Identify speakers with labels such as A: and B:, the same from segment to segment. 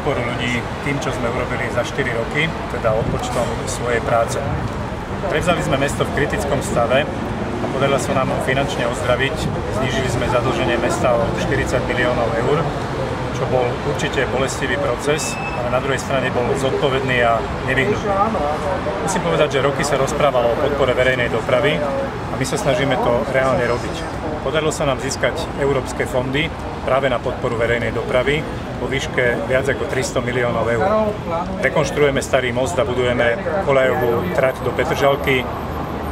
A: podporu ľudí tým, čo sme urobili za 4 roky, teda odpočtom svojej práce. Prevzali sme mesto v kritickom stave a podarilo sa nám ho finančne ozdraviť. Znížili sme zadlženie mesta o 40 miliónov eur, čo bol určite bolestivý proces, ale na druhej strane bol zodpovedný a nevyhnutný. Musím povedať, že roky sa rozprávalo o podpore verejnej dopravy a my sa snažíme to reálne robiť. Podarilo sa nám získať európske fondy práve na podporu verejnej dopravy vo výške viac ako 300 miliónov eur. Rekonštruujeme starý most a budujeme koľajovú trať do Petržalky.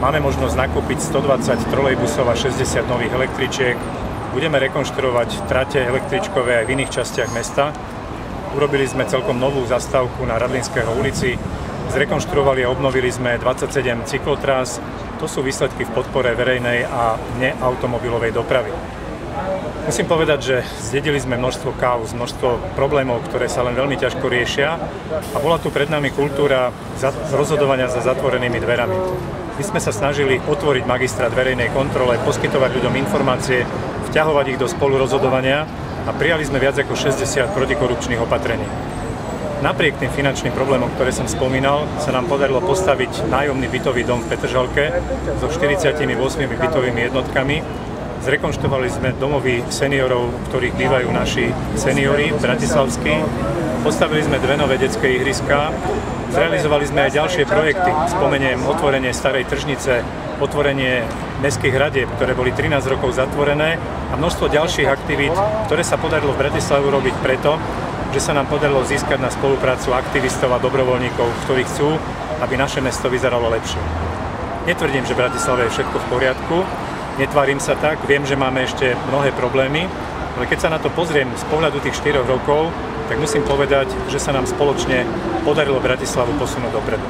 A: Máme možnosť nakúpiť 120 trolejbusov a 60 nových električiek. Budeme rekonštruovať trate električkové aj v iných častiach mesta. Urobili sme celkom novú zastávku na Radlinského ulici. Zrekonštruovali a obnovili sme 27 cyklotrás. To sú výsledky v podpore verejnej a neautomobilovej dopravy. Musím povedať, že zdedili sme množstvo káuz, množstvo problémov, ktoré sa len veľmi ťažko riešia a bola tu pred nami kultúra rozhodovania za zatvorenými dverami. My sme sa snažili otvoriť magistrát verejnej kontrole, poskytovať ľuďom informácie, vťahovať ich do spolurozhodovania a prijali sme viac ako 60 protikorupčných opatrení. Napriek tým finančným problémom, ktoré som spomínal, sa nám podarilo postaviť nájomný bytový dom v Petržalke so 48 bytovými jednotkami. Zrekonštruovali sme domovy seniorov, v ktorých bývajú naši seniori bratislavskí. Postavili sme 2 nové detské ihriská. Zrealizovali sme aj ďalšie projekty. Spomeniem otvorenie starej tržnice, otvorenie mestských hradieb, ktoré boli 13 rokov zatvorené a množstvo ďalších aktivít, ktoré sa podarilo v Bratislave urobiť preto, že sa nám podarilo získať na spoluprácu aktivistov a dobrovoľníkov, ktorí chcú, aby naše mesto vyzeralo lepšie. Netvrdím, že v Bratislave je všetko v poriadku, netvárim sa tak, viem, že máme ešte mnohé problémy, ale keď sa na to pozriem z pohľadu tých 4 rokov, tak musím povedať, že sa nám spoločne podarilo Bratislavu posunúť dopredu.